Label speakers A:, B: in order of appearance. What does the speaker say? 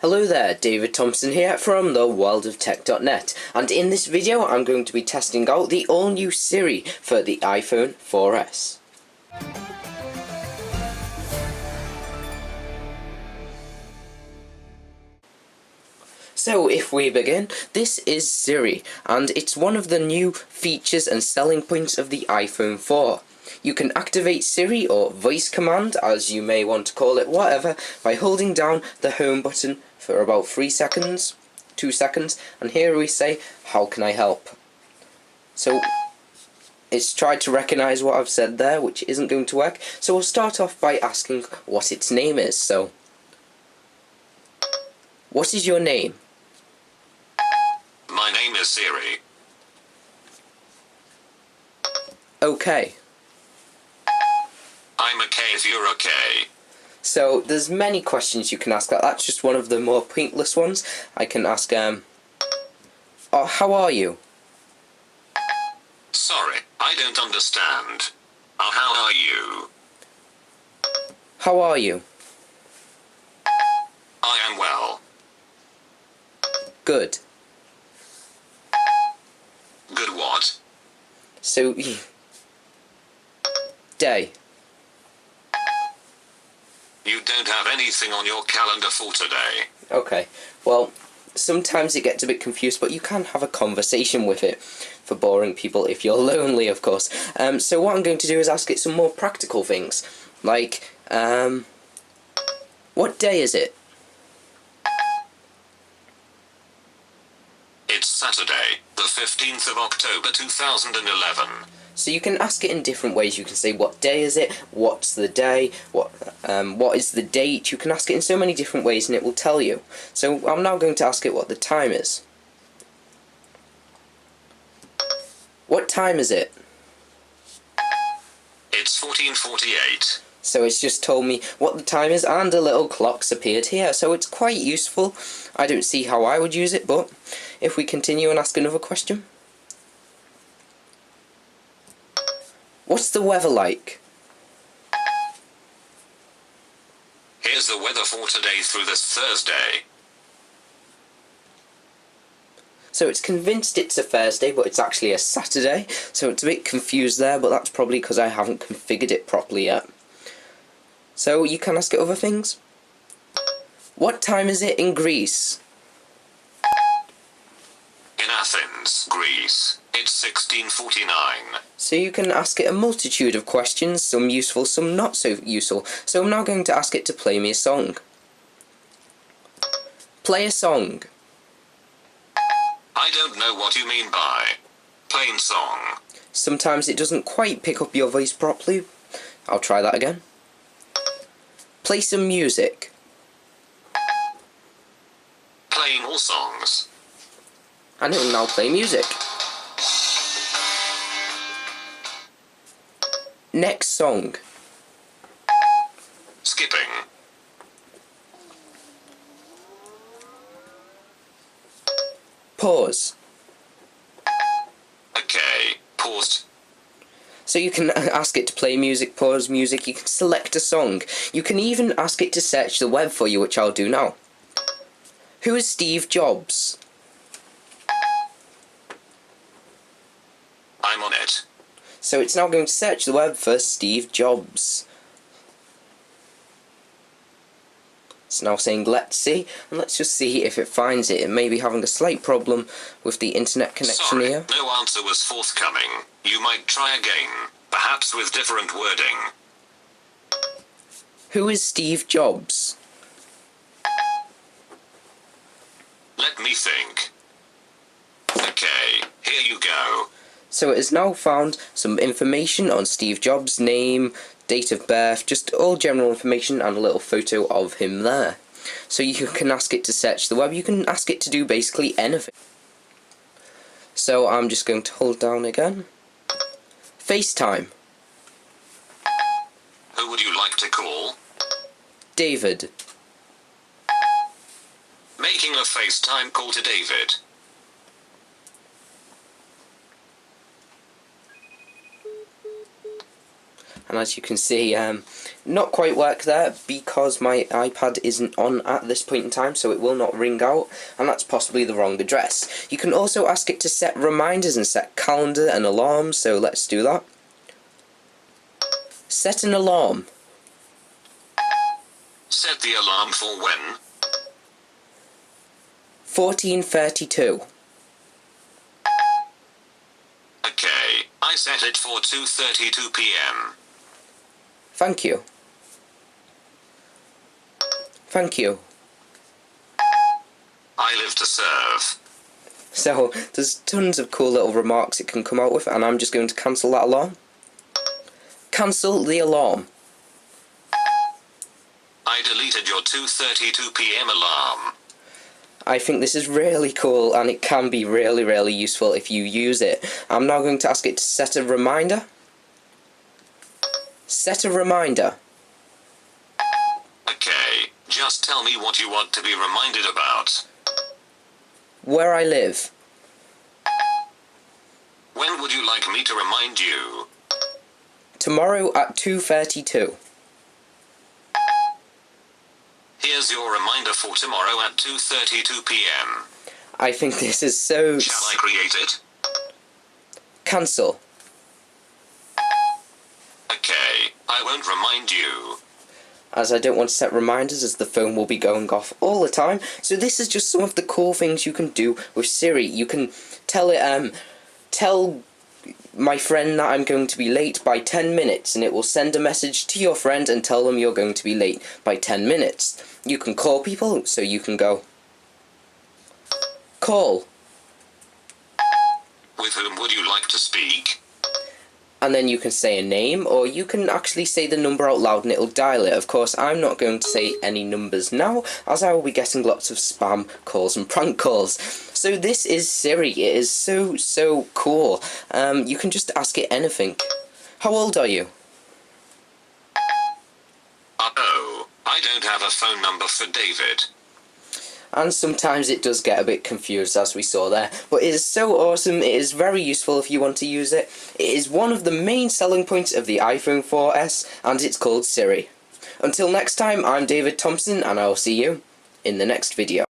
A: Hello there, David Thompson here from theworldoftech.net, and in this video I'm going to be testing out the all-new Siri for the iPhone 4S. So if we begin, this is Siri, and it's one of the new features and selling points of the iPhone 4. You can activate Siri, or voice command, as you may want to call it, whatever, by holding down the home button for about 2 seconds, and here we say, how can I help? So, it's tried to recognise what I've said there, which isn't going to work, so we'll start off by asking what its name is. So, what is your name?
B: My name is Siri.
A: Okay.
B: I'm okay if you're okay.
A: So there's many questions you can ask. That's just one of the more pointless ones. I can ask, oh, how are you?
B: Sorry, I don't understand. How are you?
A: How are you?
B: I am well.
A: Good.
B: Good what?
A: So, day.
B: You don't have anything on your calendar for today.
A: Okay, well, sometimes it gets a bit confused, but you can have a conversation with it for boring people if you're lonely, of course. So what I'm going to do is ask it some more practical things, like, what day is it?
B: It's Saturday, the 15th of October 2011.
A: So you can ask it in different ways. You can say, what day is it? What's the day? What is the date? You can ask it in so many different ways and it will tell you. So I'm now going to ask it what the time is. What time is it?
B: It's 14:48.
A: So it's just told me what the time is, and a little clock's appeared here, so it's quite useful. I don't see how I would use it, but if we continue and ask another question. What's the weather like?
B: Here's the weather for today through this Thursday.
A: So it's convinced it's a Thursday, but it's actually a Saturday, so it's a bit confused there, but that's probably because I haven't configured it properly yet. So you can ask it other things. What time is it in Greece?
B: In Athens, Greece, it's 16:49.
A: So you can ask it a multitude of questions, some useful, some not so useful. So I'm now going to ask it to play me a song. Play a song.
B: I don't know what you mean by plain song.
A: Sometimes it doesn't quite pick up your voice properly. I'll try that again. Play some music.
B: Playing all songs.
A: And it will now play music. Next song.
B: Skipping.
A: Pause.
B: Okay, paused.
A: So you can ask it to play music, pause music, you can select a song. You can even ask it to search the web for you, which I'll do now. Who is Steve Jobs?
B: I'm on it.
A: So it's now going to search the web for Steve Jobs. It's now saying let's see, and let's just see if it finds it. It may be having a slight problem with the internet connection
B: Sorry,
A: here.
B: no answer was forthcoming. You might try again, perhaps with different wording.
A: Who is Steve Jobs?
B: Let me think. Okay, here you go.
A: So it has now found some information on Steve Jobs' name, date of birth, just all general information and a little photo of him there. So you can ask it to search the web, you can ask it to do basically anything. So I'm just going to hold down again. FaceTime.
B: Who would you like to call?
A: David.
B: Making a FaceTime call to David.
A: and as you can see, not quite work there because my iPad isn't on at this point in time, so it will not ring out, and that's possibly the wrong address. You can also ask it to set reminders and set calendar and alarms, so let's do that. Set an alarm.
B: Set the alarm for when?
A: 14:32.
B: Okay, I set it for 2:32 p.m.
A: Thank you. Thank you.
B: I live to serve.
A: So, there's tons of cool little remarks it can come out with, and I'm just going to cancel that alarm. Cancel the alarm.
B: I deleted your 2:32 p.m. alarm.
A: I think this is really cool, and it can be really, really useful if you use it. I'm now going to ask it to set a reminder. Set a reminder.
B: Okay, just tell me what you want to be reminded about.
A: Where I live.
B: When would you like me to remind you?
A: Tomorrow at 2:32.
B: Here's your reminder for tomorrow at 2:32 p.m.
A: I think this is so...
B: Shall I create it?
A: Cancel.
B: Okay, I won't remind you.
A: As I don't want to set reminders, as the phone will be going off all the time. So this is just some of the cool things you can do with Siri. You can tell it, tell my friend that I'm going to be late by 10 minutes, and it will send a message to your friend and tell them you're going to be late by 10 minutes. You can call people, so you can go, call.
B: With whom would you like to speak?
A: And then you can say a name, or you can actually say the number out loud and it'll dial it. Of course, I'm not going to say any numbers now, as I will be getting lots of spam calls and prank calls. So this is Siri. It is so cool. You can just ask it anything. How old are you?
B: Oh, I don't have a phone number for David.
A: And sometimes it does get a bit confused, as we saw there, but it is so awesome. It is very useful if you want to use it. It is one of the main selling points of the iPhone 4S, and it's called Siri. Until next time, I'm David Thompson, and I'll see you in the next video.